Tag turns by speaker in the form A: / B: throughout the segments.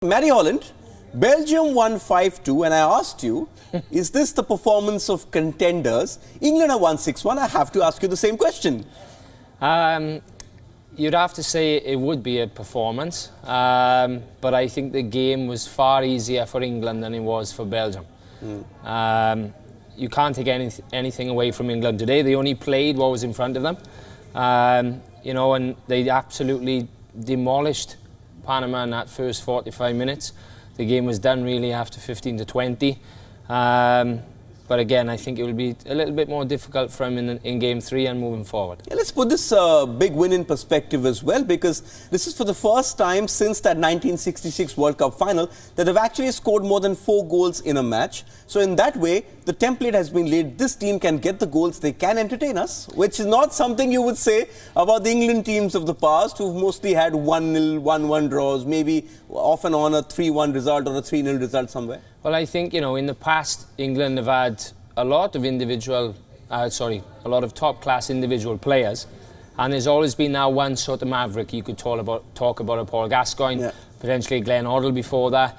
A: Matt Holland, Belgium won 5-2 and I asked you, is this the performance of contenders? England have won 6-1. I have to ask you the same question.
B: You'd have to say it would be a performance, but I think the game was far easier for England than it was for Belgium. You can't take anything away from England today. They only played what was in front of them, and they absolutely demolished Panama in that first 45 minutes. The game was done really after 15 to 20. But again, I think it will be a little bit more difficult for him in Game 3 and moving forward.
A: Yeah, let's put this big win in perspective as well, because this is for the first time since that 1966 World Cup final that they've actually scored more than 4 goals in a match. So in that way, the template has been laid. This team can get the goals, they can entertain us, which is not something you would say about the England teams of the past, who've mostly had 1-0, 1-1 draws, maybe off and on a 3-1 result or a 3-0 result somewhere.
B: Well, I think, in the past, England have had a lot of top-class individual players, and there's always been now one sort of maverick. You could talk about a Paul Gascoigne, potentially Glenn Hoddle before that,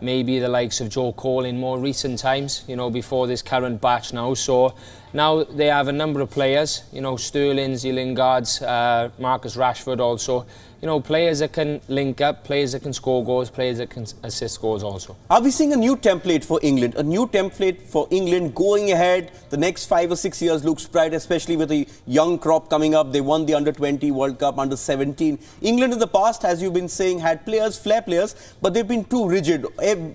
B: maybe the likes of Joe Cole in more recent times, before this current batch now. So now they have a number of players, Sterling, Lingards, Marcus Rashford also, players that can link up, players that can score goals, players that can assist goals also.
A: Are we seeing a new template for England? A new template for England going ahead? The next 5 or 6 years looks bright, especially with the young crop coming up. They won the Under-20 World Cup, Under-17. England in the past, as you've been saying, had players, flair players, but they've been too rigid.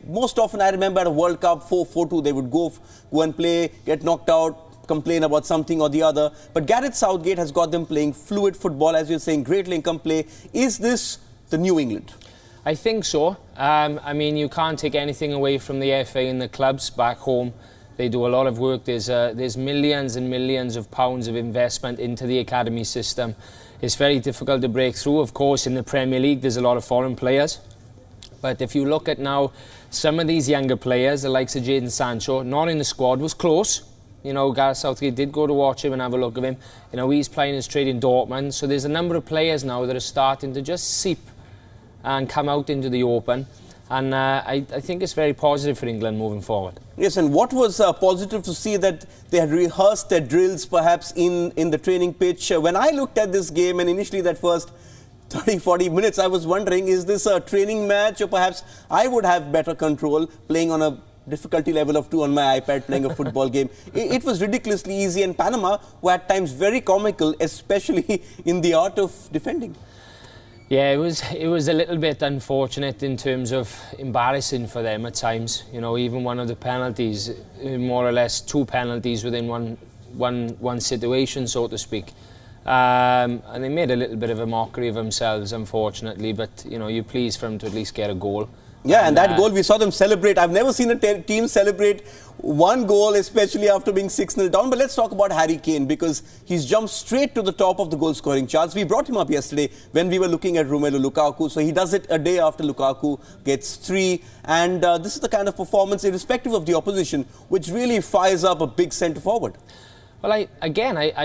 A: Most often, I remember at a World Cup 4-4-2, they would go and play, get knocked out, complain about something or the other. But Gareth Southgate has got them playing fluid football, as you're saying, great link-up play. Is this the new England?
B: I think so. You can't take anything away from the FA and the clubs back home. They do a lot of work. There's millions and millions of pounds of investment into the academy system. It's very difficult to break through. Of course, in the Premier League, there's a lot of foreign players. But if you look at now, some of these younger players, the likes of Jadon Sancho, not in the squad, was close. Gareth Southgate did go to watch him and have a look at him. He's playing his trade in Dortmund. So there's a number of players now that are starting to just seep and come out into the open. And I think it's very positive for England moving forward.
A: Yes, and what was positive to see that they had rehearsed their drills perhaps in the training pitch. When I looked at this game and initially that first 30-40 minutes, I was wondering, is this a training match, or perhaps I would have better control playing on a difficulty level of 2 on my iPad playing a football game. It was ridiculously easy, and Panama were at times very comical, especially in the art of defending.
B: Yeah, it was a little bit unfortunate in terms of embarrassing for them at times. Even one of the penalties, more or less 2 penalties within one situation, so to speak. And they made a little bit of a mockery of themselves, unfortunately. But you're pleased for them to at least get a goal.
A: Yeah, and that goal, we saw them celebrate. I've never seen a team celebrate one goal, especially after being 6-0 down. But let's talk about Harry Kane, because he's jumped straight to the top of the goal-scoring charts. We brought him up yesterday when we were looking at Romelu Lukaku. So he does it a day after Lukaku gets 3. And this is the kind of performance, irrespective of the opposition, which really fires up a big centre-forward.
B: Well, I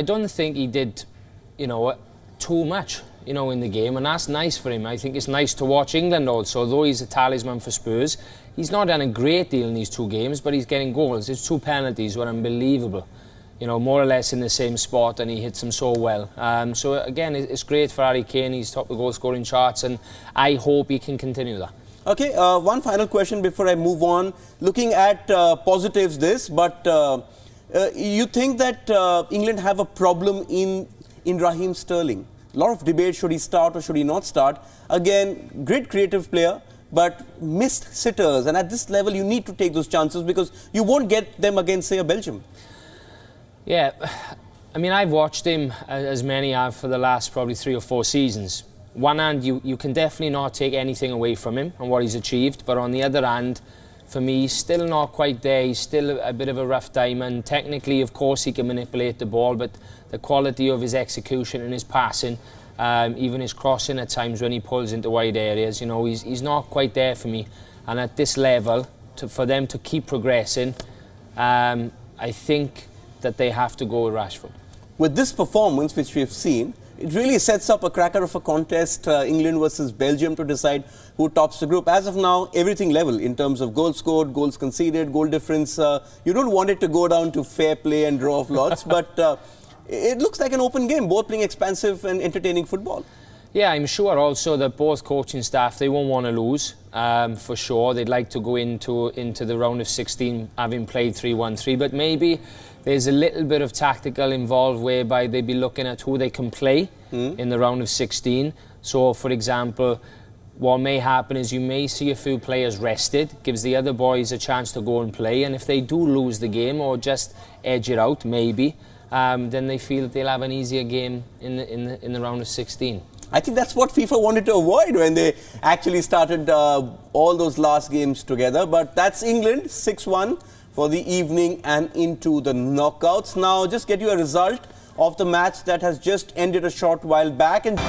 B: don't think he did, too much, in the game, and that's nice for him. I think it's nice to watch England also, though he's a talisman for Spurs. He's not done a great deal in these 2 games, but he's getting goals. His 2 penalties were unbelievable, more or less in the same spot, and he hits them so well. So again, it's great for Harry Kane. He's top of the goal-scoring charts, and I hope he can continue that.
A: Okay, one final question before I move on. Looking at positives but you think that England have a problem in Raheem Sterling? A lot of debate, should he start or should he not start? Again, great creative player, but missed sitters. And at this level, you need to take those chances, because you won't get them against, say, a Belgium.
B: Yeah, I've watched him, as many have, for the last probably 3 or 4 seasons. One hand, you can definitely not take anything away from him and what he's achieved. But on the other hand, for me, he's still not quite there. He's still a bit of a rough diamond. Technically, of course, he can manipulate the ball, but the quality of his execution and his passing, even his crossing at times when he pulls into wide areas, he's not quite there for me. And at this level, for them to keep progressing, I think that they have to go with Rashford.
A: With this performance, which we have seen, it really sets up a cracker of a contest, England versus Belgium, to decide who tops the group. As of now, everything level in terms of goals scored, goals conceded, goal difference. You don't want it to go down to fair play and draw of lots, but it looks like an open game, both playing expansive and entertaining football.
B: Yeah, I'm sure also that both coaching staff, they won't want to lose, for sure. They'd like to go into the round of 16 having played 3-1-3, but maybe there's a little bit of tactical involved whereby they'd be looking at who they can play in the round of 16. So, for example, what may happen is you may see a few players rested, gives the other boys a chance to go and play, and if they do lose the game or just edge it out, maybe, then they feel that they'll have an easier game in the round of 16.
A: I think that's what FIFA wanted to avoid when they actually started all those last games together. But that's England, 6-1 for the evening and into the knockouts. Now, just get you a result of the match that has just ended a short while back. And